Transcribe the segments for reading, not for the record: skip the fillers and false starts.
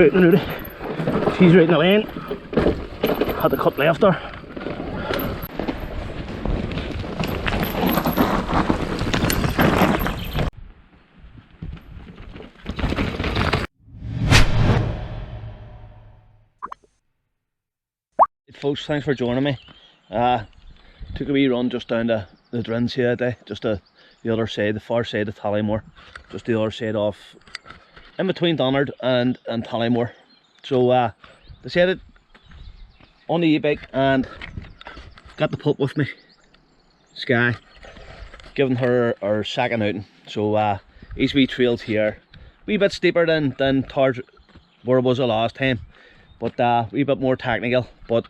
Out and rooty. She's right in the lane. Had to cut left her. Folks, thanks for joining me. Took a wee run just down to the Drins here today, just to the other side, the far side of Tallymore, just the other side off, in between Donard and Tallymore. So decided on the e-bike and got the pup with me, Sky, giving her our second outing. So these wee trails here, wee bit steeper than towards where it was the last time, but wee bit more technical, but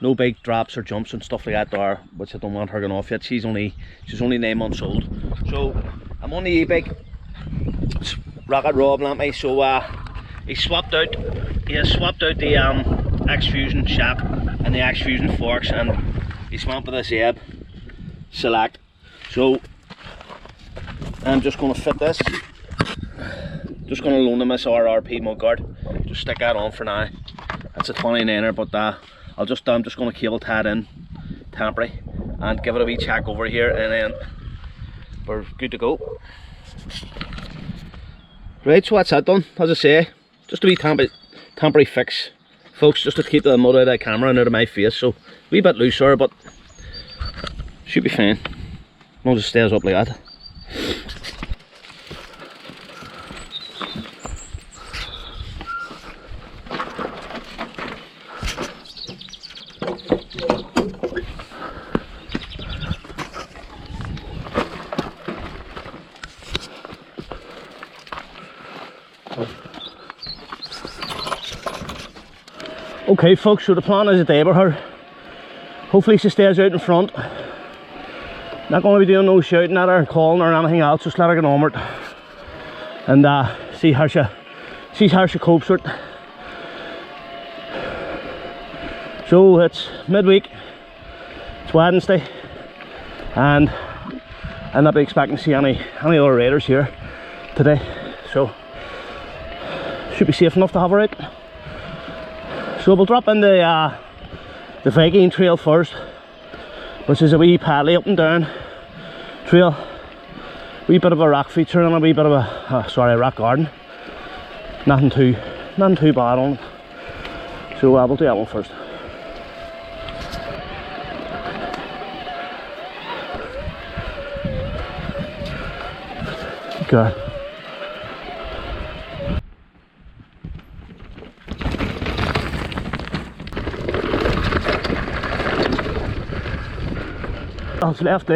no big drops or jumps and stuff like that there, which I don't want her going off yet. She's only 9 months old. So I'm on the e-bike. Rocket Rob lent me, so he swapped out the X-Fusion shaft and the X-Fusion forks, and he swapped with this Ebb Select. So I'm just going to fit this. Just going to loan him this RRP mudguard. Just stick that on for now. That's a 29er, but I'm just going to cable tie it in temporary and give it a wee check over here, and then we're good to go. Right, so that's that done. As I say, just a wee temporary fix, folks, just to keep the mud out of the camera and out of my face. So a wee bit looser, but should be fine. As long as it stays up like that. Okay folks, so the plan is today with her, hopefully she stays out in front. Not going to be doing no shouting at her and calling her or anything else, just let her get on with it and see how she copes with it. So it's midweek, it's Wednesday, and I'll not be expecting to see any other riders here today, so should be safe enough to have her out. So we'll drop in the Viking trail first, which is a wee paddly up and down trail, wee bit of a rock feature and a wee bit of a rock garden. Nothing too bad on it. So we'll do that one first. Okay. Oh, it's left. He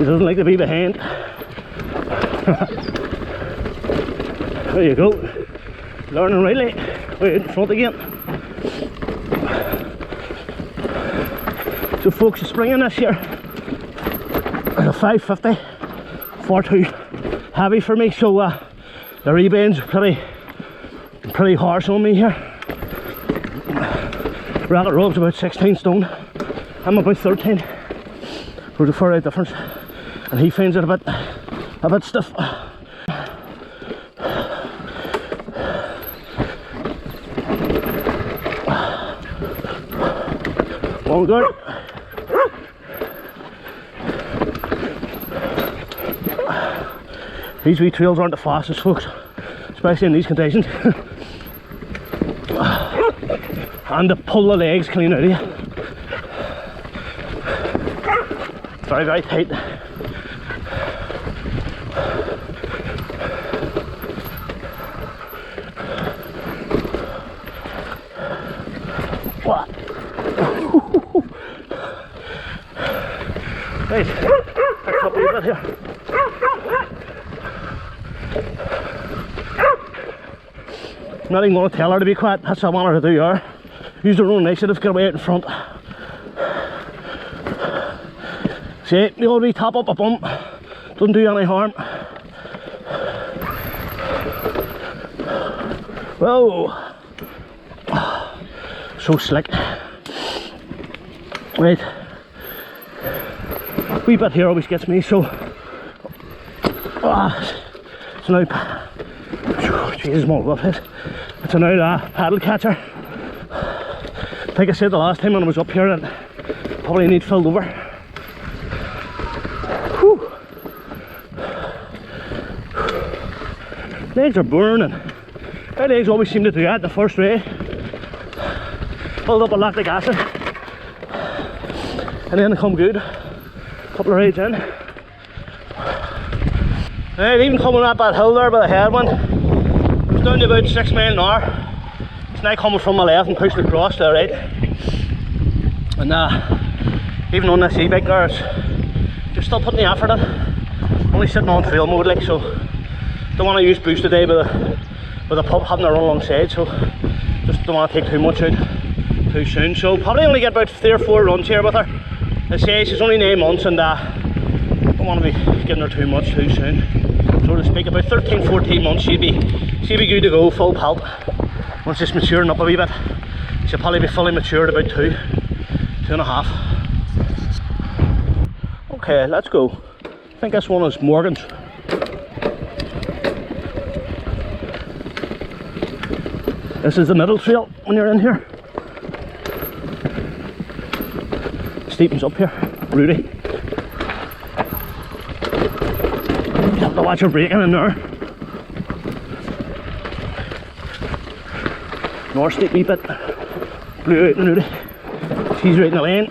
doesn't like to be behind. There you go. Learning rightly. Way out in front again. So folks, the spring in this year is a 550 4.2 heavy for me, so the rebounds are pretty harsh on me here. Rocket Rob's about 16 stone. I'm about 13. We're the far out difference, and he finds it a bit stiff. One good. These wee trails aren't the fastest, folks, especially in these conditions. And to pull the legs clean out of you. Very, very tight. What? Right, pick up a wee bit here. I'm not even going to tell her to be quiet. That's what I want her to do here. Use her own initiative, get away out in front. See, the old wee top up a bump doesn't do any harm. Whoa! So slick. Right. wee bit here always gets me, so it's now, Jesus, my love it. It's an old paddle catcher. Like I said the last time when I was up here, that probably need filled over. Whew. Legs are burning. My legs always seem to do that in the first raid. Build up a lactic acid, and then they come good. Couple of raids in. Right, even coming up that hill there by the headwind, it was down to about 6 miles an hour. It's now coming from my left and pushing across to the right. And even on this e-bike there, just still putting the effort in. Only sitting on trail mode, like, so don't want to use boost today with the pup having to run alongside, so just don't want to take too much out too soon. So probably only get about 3 or 4 runs here with her. I say she's only 9 months, and don't want to be giving her too much too soon, so to speak. About 13-14 months she'd be good to go, full pelt. Once it's maturing up a wee bit, she'll probably be fully matured about 2.5. Okay, let's go. I think this one is Morgan's. This is the middle trail when you're in here. Steepens up here. Rudy. You have to watch her braking in there. More steep wee bit. Blew out in Rudy. She's right in the lane.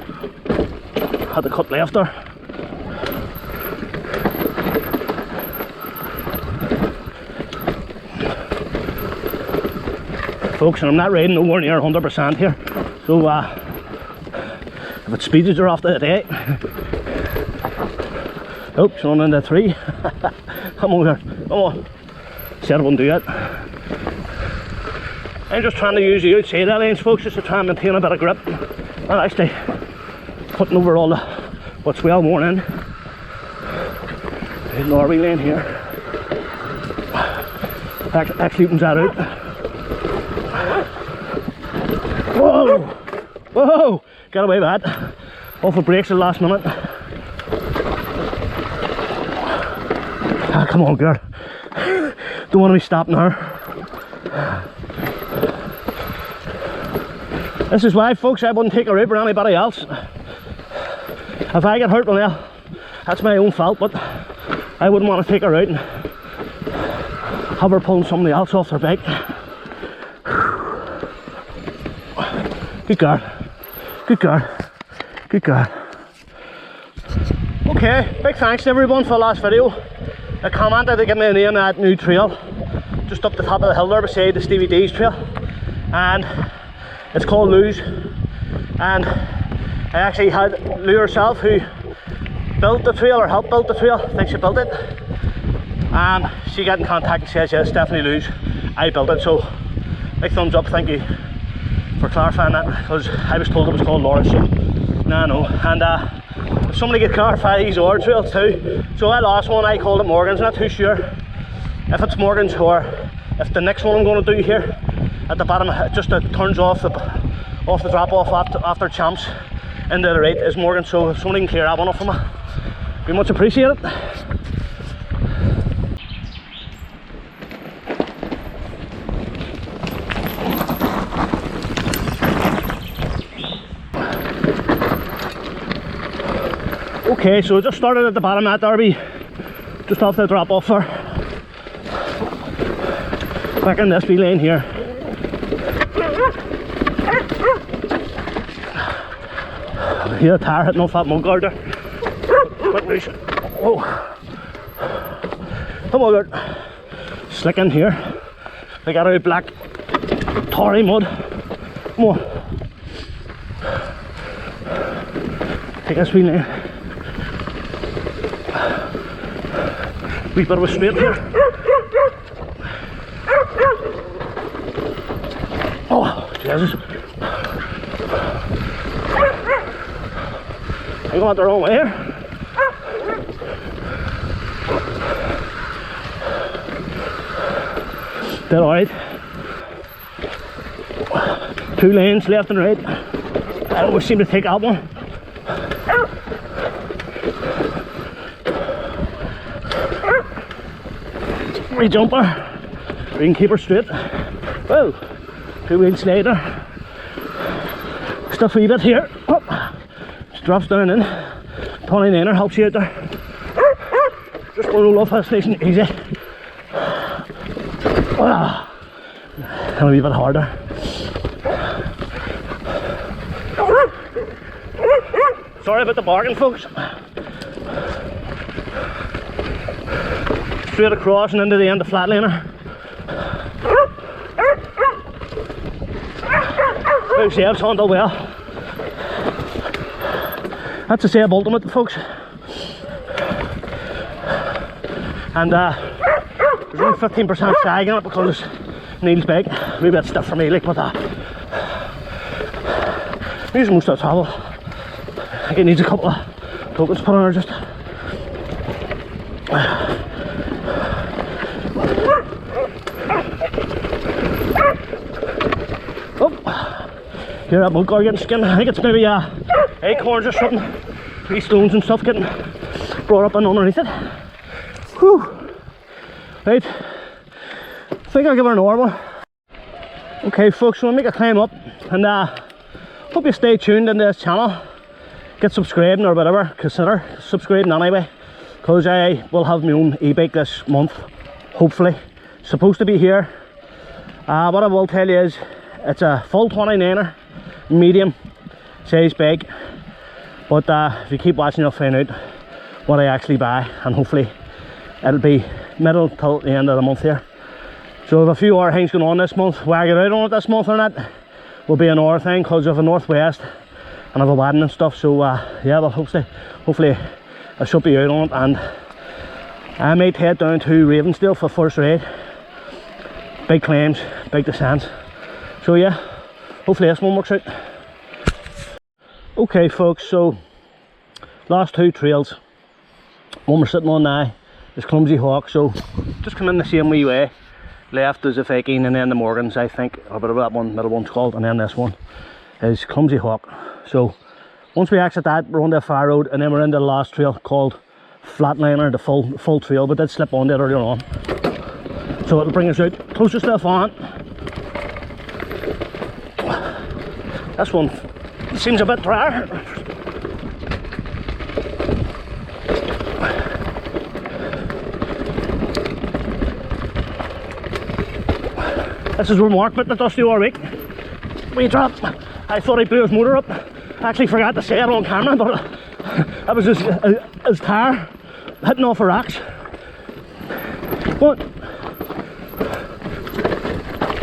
Had to cut left there. Folks, and I'm not riding nowhere near 100% here, so if it speeds her off the day. Oh, she's on into 3. Come on here, come on. Said I wouldn't do it. I'm just trying to use the outside of lanes, folks, just to try and maintain a bit of grip. And actually putting over all the what's well worn in. There's Norway lane here. Actually opens that out. Whoa! Whoa! Got away with that. Off the brakes at the last minute. Ah, come on, girl. Don't want to be stopping her. This is why, folks, I wouldn't take her out for anybody else. If I get hurt, well, that's my own fault, but I wouldn't want to take her out and have her pulling somebody else off their bike. Good girl. Good girl. Good girl. Okay, big thanks to everyone for the last video. They commented to give me a name of that new trail just up the top of the hill there beside the Stevie D's trail, and it's called Lou's. And I actually had Lou herself, who built the trail, or helped build the trail. I think she built it. She got in contact and says, yes, definitely Lou's. I built it, so big thumbs up, thank you for clarifying that, because I was told it was called Laura's, so nah, no. And if somebody could clarify these other trails too. So that last one I called it Morgan's. Not too sure if it's Morgan's or if the next one I'm going to do here at the bottom, just it turns off the drop off after Champs into the right, is Morgan. So if somebody can clear that one up for me, be much appreciated. Okay, so I just started at the bottom at Derby, just off the drop off there. Back in this wee lane here. Hear a tire hitting off that mud guard there. Quick loose. Oh. Come on, guard. Slick in here. They got out black tarry mud. Come on. Take this wee lane. Wee bit of a straight here. Oh, Jesus. I'm going the wrong way here. Dead alright. 2 lanes left and right. I always seem to take that one. we jump her. We can keep her straight. Whoa, 2-wheel slider. Stuff a wee bit here. Oh, just drops down in. 29er helps you out there. Just going to roll off this nice and easy. Oh, and a wee bit harder. Sorry about the barking, folks. Straight across and into the end of flatliner. Who saves handle well. That's a save ultimate, folks. And there's only 15% sag in it because Neil's big. A wee bit stiff for me, like with that. Here's most of the travel. I think it needs a couple of tokens put on her just. Oh, hear that mud guard getting skinned. I think it's maybe acorns or something. 3 stones and stuff getting brought up and underneath it. Whew. Right, I think I'll give her an hour. Okay folks, so I'll make a climb up and hope you stay tuned into this channel. Get subscribing or whatever, consider subscribing anyway, because I will have my own e-bike this month, hopefully. Supposed to be here. What I will tell you is it's a full 29er, medium size bike, but if you keep watching you'll find out what I actually buy, and hopefully it'll be middle till the end of the month here. So if a few other things going on this month, whether I get out on it this month or not will be another thing, because of the northwest and I have a wedding and stuff. So yeah, well hopefully I should be out on it, and I might head down to Ravensdale for first ride. Big claims, big descents. So yeah, hopefully this one works out. Okay folks, so last 2 trails. One we're sitting on now is Clumsy Hawk, so just come in the same wee way. Left is the Viking and then the Morgans, I think, or whatever that one, middle one's called, and then this one is Clumsy Hawk. So once we exit that, we're on the far road, and then we're into the last trail called Flatliner, the full trail, but did slip on it earlier on. So it'll bring us out closest to the font. This one seems a bit drier. This is remarked about the Dusty Warwick. We dropped. I thought he blew his motor up. I actually forgot to say it on camera, but that was his tire hitting off the rocks. What?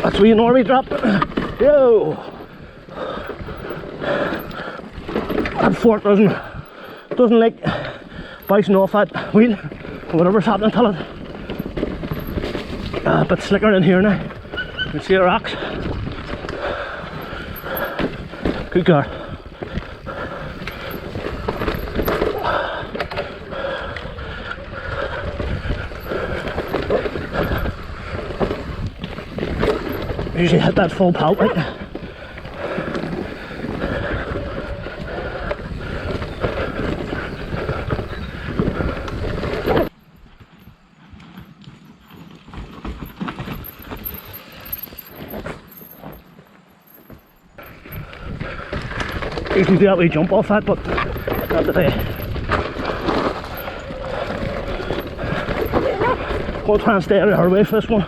That's where Norway dropped. Yo! That fork doesn't like bouncing off that wheel, or whatever's happening to it. A bit slicker in here now. You can see the rocks. Good girl. Usually hit that full pelt right. Usually do that wee jump off that, but not today. We'll try and stay out of her way for this one.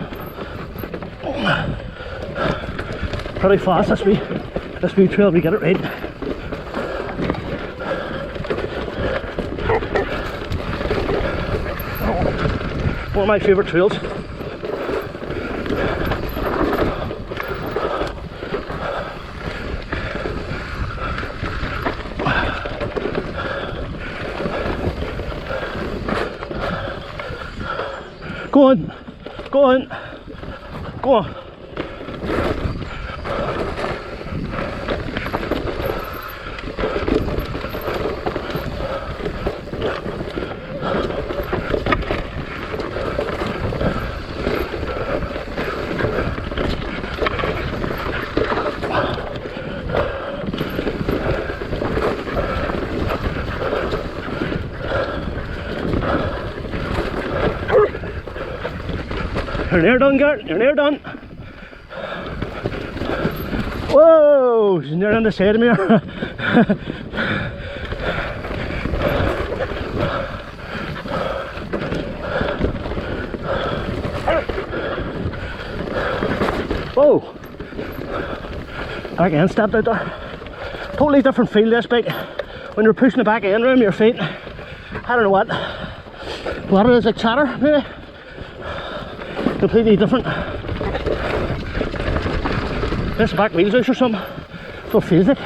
Pretty fast this wee trail, we get it right. One of my favourite trails. Go on, go on, go on. You're near done, Gert. You're near done. Whoa! She's near on the side of me. Whoa! Back end stepped out there. Totally different feel this bike. When you're pushing the back end around your feet. I don't know what it is, like chatter maybe. Completely different. This back wheels loose or something. So it feels like.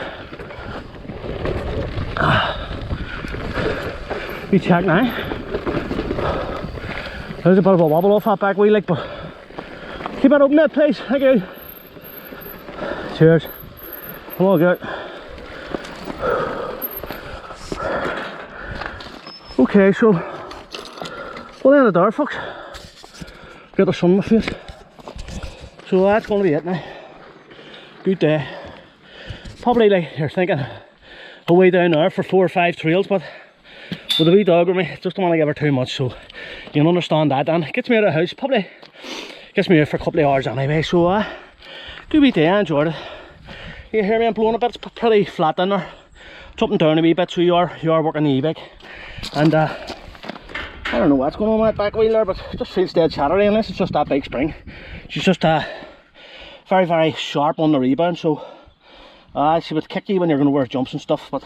We check now. There's a bit of a wobble off that back wheel, like, but keep it open there, please. Thank you. Cheers. Come on, good. Okay, so we'll end it there, folks. Get the sun in my face. So that's going to be it now. Good day. Probably like you're thinking a way down there for 4 or 5 trails, but with a wee dog with me, just don't want to give her too much, so you can understand that. And it gets me out of the house, probably gets me out for a couple of hours anyway. So good wee day, I enjoyed it. You hear me, I'm blowing a bit, it's pretty flat down there. It's up and down a wee bit, so you are working the e-bike. And I don't know what's going on with that back wheel there, but it just feels dead chattery unless it's just that big spring. She's just very, very sharp on the rebound, so she would kick you when you're going to wear jumps and stuff, but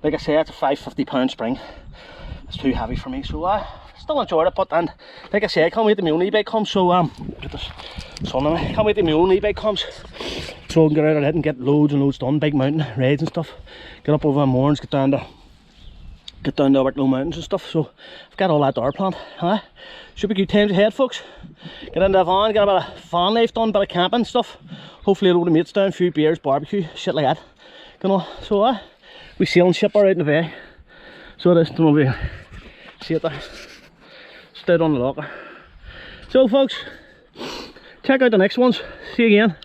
like I say, it's a 550-pound spring. It's too heavy for me, so still enjoyed it. But and like I say, I can't wait till my own e-bike comes, so get this sun on me. Can't wait till my own e-bike comes, so I can get out of it and get loads and loads done, big mountain rides and stuff. Get up over the moors, get down to Wicklow Mountains and stuff, so I've got all that there planned. Should be good times ahead, folks. Get into the van, get a bit of van life done, bit of camping stuff. Hopefully a load of mates down, a few beers, barbecue, shit like that. You know, so we sailing ship are out in the bay. So it is, don't know if you can see it there. Stood on the locker. So folks, check out the next ones. See you again.